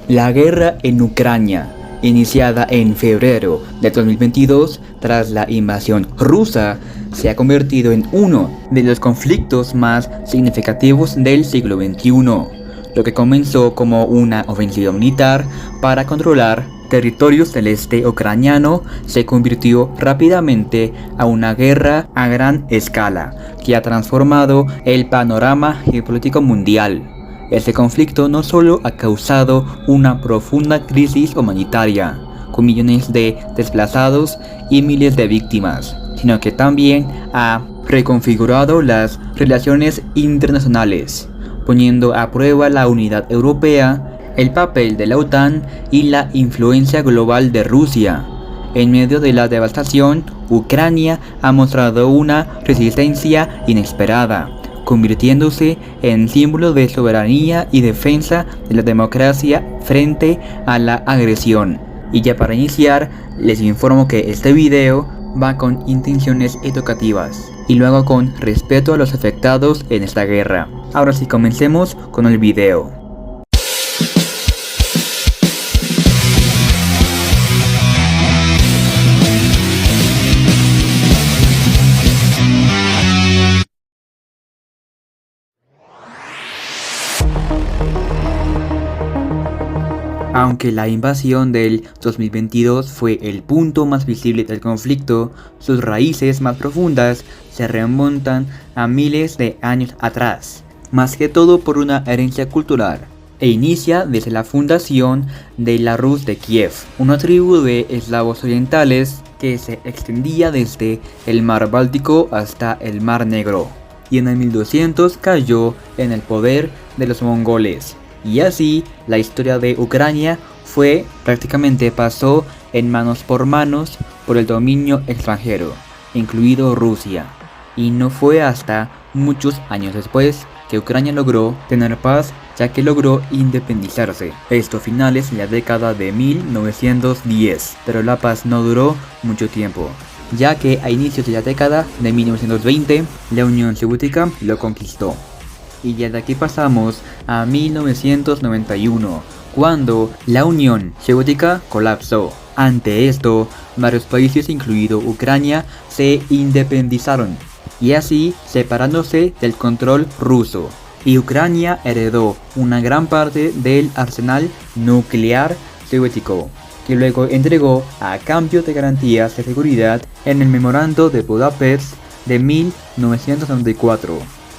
La guerra en Ucrania, iniciada en febrero de 2022 tras la invasión rusa, se ha convertido en uno de los conflictos más significativos del siglo XXI. Lo que comenzó como una ofensiva militar para controlar territorios del este ucraniano se convirtió rápidamente a una guerra a gran escala que ha transformado el panorama geopolítico mundial. Este conflicto no solo ha causado una profunda crisis humanitaria, con millones de desplazados y miles de víctimas, sino que también ha reconfigurado las relaciones internacionales, poniendo a prueba la unidad europea, el papel de la OTAN y la influencia global de Rusia. En medio de la devastación, Ucrania ha mostrado una resistencia inesperada, convirtiéndose en símbolo de soberanía y defensa de la democracia frente a la agresión. Y ya para iniciar, les informo que este video va con intenciones educativas y lo hago con respeto a los afectados en esta guerra. Ahora sí, comencemos con el video. Aunque la invasión del 2022 fue el punto más visible del conflicto, sus raíces más profundas se remontan a miles de años atrás, más que todo por una herencia cultural, e inicia desde la fundación de la Rus de Kiev, una tribu de eslavos orientales que se extendía desde el mar Báltico hasta el mar Negro, y en el 1200 cayó en el poder de los mongoles. Y así, la historia de Ucrania prácticamente pasó en manos por el dominio extranjero, incluido Rusia. Y no fue hasta muchos años después que Ucrania logró tener paz, ya que logró independizarse. Esto a finales de la década de 1910, pero la paz no duró mucho tiempo, ya que a inicios de la década de 1920, la Unión Soviética lo conquistó. Y ya de aquí pasamos a 1991, cuando la Unión Soviética colapsó. Ante esto, varios países, incluido Ucrania, se independizaron, y así separándose del control ruso. Y Ucrania heredó una gran parte del arsenal nuclear soviético, que luego entregó a cambio de garantías de seguridad en el Memorando de Budapest de 1994.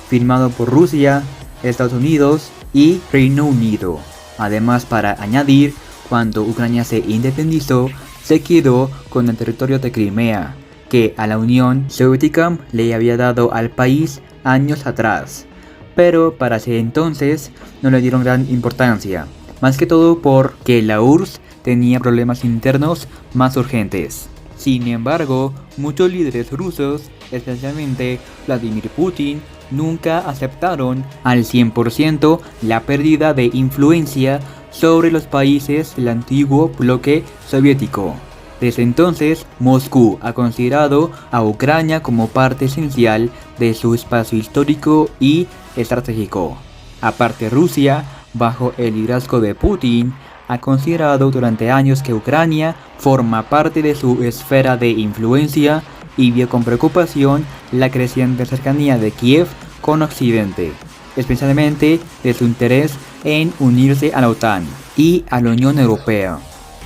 Firmado por Rusia, Estados Unidos y Reino Unido. Además, para añadir, cuando Ucrania se independizó, se quedó con el territorio de Crimea, que a la Unión Soviética le había dado al país años atrás, pero para ese entonces no le dieron gran importancia, más que todo porque la URSS tenía problemas internos más urgentes. Sin embargo, muchos líderes rusos, especialmente Vladimir Putin, nunca aceptaron al 100% la pérdida de influencia sobre los países del antiguo bloque soviético. Desde entonces, Moscú ha considerado a Ucrania como parte esencial de su espacio histórico y estratégico. Aparte, Rusia, bajo el liderazgo de Putin, ha considerado durante años que Ucrania forma parte de su esfera de influencia y vio con preocupación la creciente cercanía de Kiev con Occidente, especialmente de su interés en unirse a la OTAN y a la Unión Europea.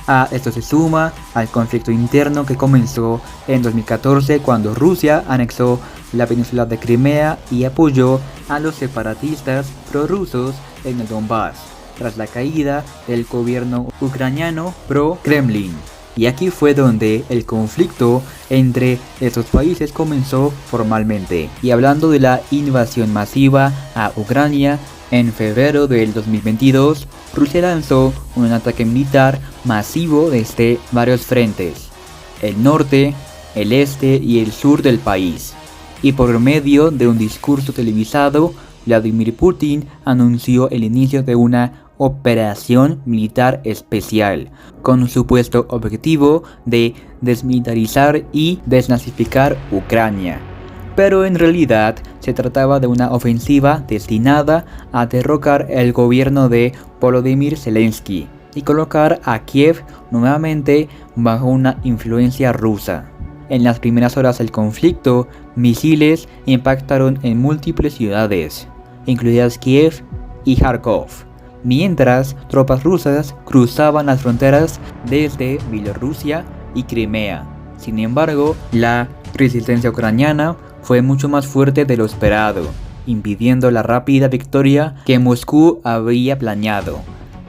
A esto se suma al conflicto interno que comenzó en 2014 cuando Rusia anexó la península de Crimea y apoyó a los separatistas prorrusos en el Donbass, tras la caída del gobierno ucraniano pro-Kremlin. Y aquí fue donde el conflicto entre estos países comenzó formalmente. Y hablando de la invasión masiva a Ucrania, en febrero del 2022, Rusia lanzó un ataque militar masivo desde varios frentes: el norte, el este y el sur del país. Y por medio de un discurso televisado, Vladimir Putin anunció el inicio de una operación militar especial, con un supuesto objetivo de desmilitarizar y desnazificar Ucrania. Pero en realidad se trataba de una ofensiva destinada a derrocar el gobierno de Volodymyr Zelensky, y colocar a Kiev nuevamente bajo una influencia rusa. En las primeras horas del conflicto, misiles impactaron en múltiples ciudades, incluidas Kiev y Kharkov, mientras tropas rusas cruzaban las fronteras desde Bielorrusia y Crimea. Sin embargo, la resistencia ucraniana fue mucho más fuerte de lo esperado, impidiendo la rápida victoria que Moscú había planeado.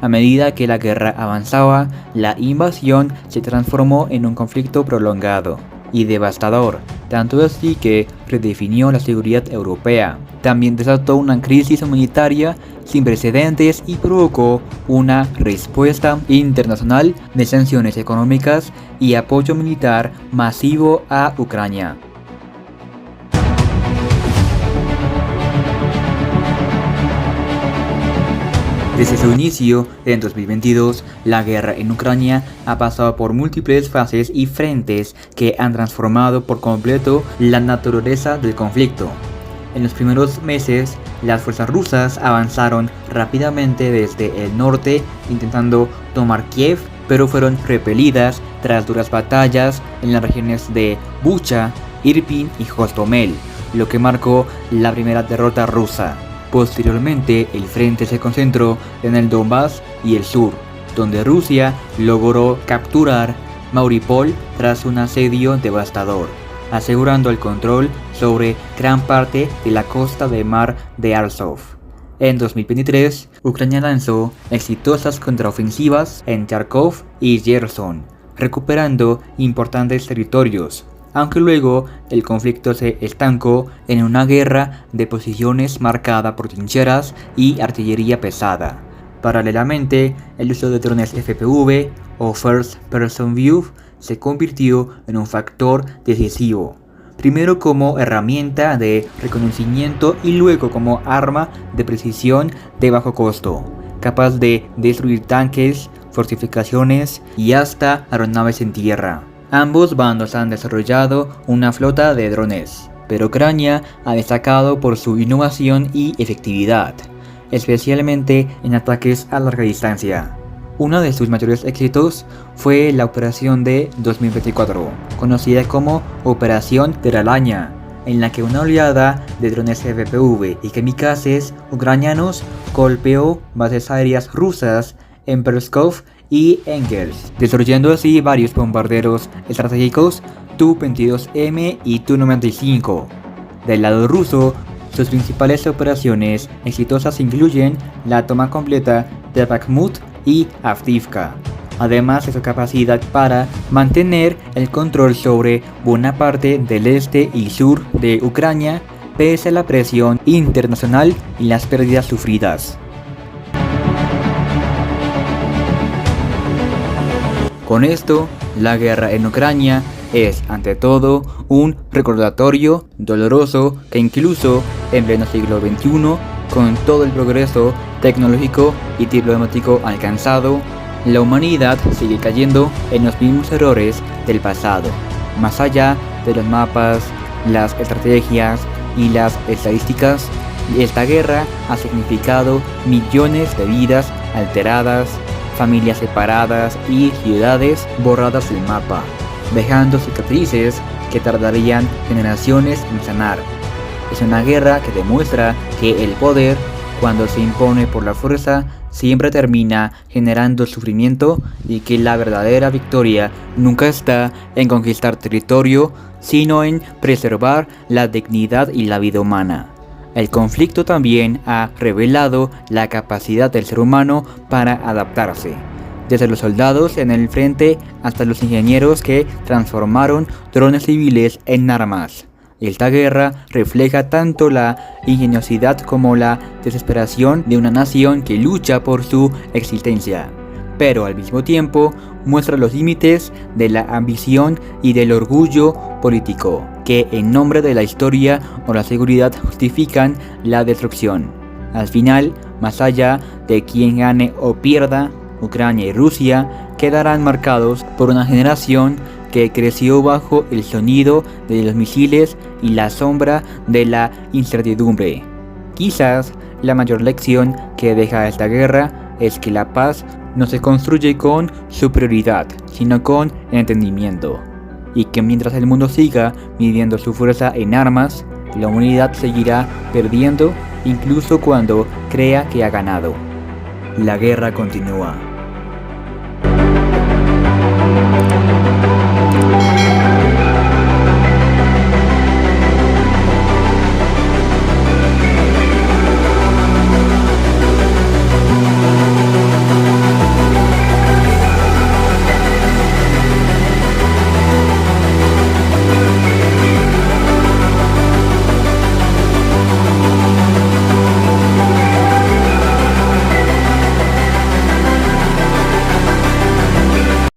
A medida que la guerra avanzaba, la invasión se transformó en un conflicto prolongado y devastador, tanto así que redefinió la seguridad europea. También desató una crisis humanitaria sin precedentes y provocó una respuesta internacional de sanciones económicas y apoyo militar masivo a Ucrania. Desde su inicio, en 2022, la guerra en Ucrania ha pasado por múltiples fases y frentes que han transformado por completo la naturaleza del conflicto. En los primeros meses, las fuerzas rusas avanzaron rápidamente desde el norte intentando tomar Kiev, pero fueron repelidas tras duras batallas en las regiones de Bucha, Irpin y Hostomel, lo que marcó la primera derrota rusa. Posteriormente, el frente se concentró en el Donbass y el sur, donde Rusia logró capturar Mariupol tras un asedio devastador, asegurando el control sobre gran parte de la costa del mar de Azov. En 2023, Ucrania lanzó exitosas contraofensivas en Kharkov y Kherson, recuperando importantes territorios, aunque luego el conflicto se estancó en una guerra de posiciones marcada por trincheras y artillería pesada. Paralelamente, el uso de drones FPV o First Person View se convirtió en un factor decisivo, primero como herramienta de reconocimiento y luego como arma de precisión de bajo costo, capaz de destruir tanques, fortificaciones y hasta aeronaves en tierra. Ambos bandos han desarrollado una flota de drones, pero Ucrania ha destacado por su innovación y efectividad, especialmente en ataques a larga distancia. Uno de sus mayores éxitos fue la operación de 2024, conocida como Operación Teralaña, en la que una oleada de drones FPV y kamikazes ucranianos golpeó bases aéreas rusas en Pskov y Engels, destruyendo así varios bombarderos estratégicos Tu-22M y Tu-95. Del lado ruso, sus principales operaciones exitosas incluyen la toma completa de Bakhmut y Avdiivka, además de su capacidad para mantener el control sobre buena parte del este y sur de Ucrania pese a la presión internacional y las pérdidas sufridas. Con esto, la guerra en Ucrania es, ante todo, un recordatorio doloroso que incluso en pleno siglo XXI, con todo el progreso tecnológico y diplomático alcanzado, la humanidad sigue cayendo en los mismos errores del pasado. Más allá de los mapas, las estrategias y las estadísticas, esta guerra ha significado millones de vidas alteradas, familias separadas y ciudades borradas del mapa, dejando cicatrices que tardarían generaciones en sanar. Es una guerra que demuestra que el poder, cuando se impone por la fuerza, siempre termina generando sufrimiento y que la verdadera victoria nunca está en conquistar territorio, sino en preservar la dignidad y la vida humana. El conflicto también ha revelado la capacidad del ser humano para adaptarse, desde los soldados en el frente hasta los ingenieros que transformaron drones civiles en armas. Esta guerra refleja tanto la ingeniosidad como la desesperación de una nación que lucha por su existencia, pero al mismo tiempo muestra los límites de la ambición y del orgullo político, que en nombre de la historia o la seguridad justifican la destrucción. Al final, más allá de quien gane o pierda, Ucrania y Rusia quedarán marcados por una generación que creció bajo el sonido de los misiles y la sombra de la incertidumbre. Quizás la mayor lección que deja esta guerra es que la paz no se construye con superioridad, sino con entendimiento, y que mientras el mundo siga midiendo su fuerza en armas, la humanidad seguirá perdiendo incluso cuando crea que ha ganado. La guerra continúa.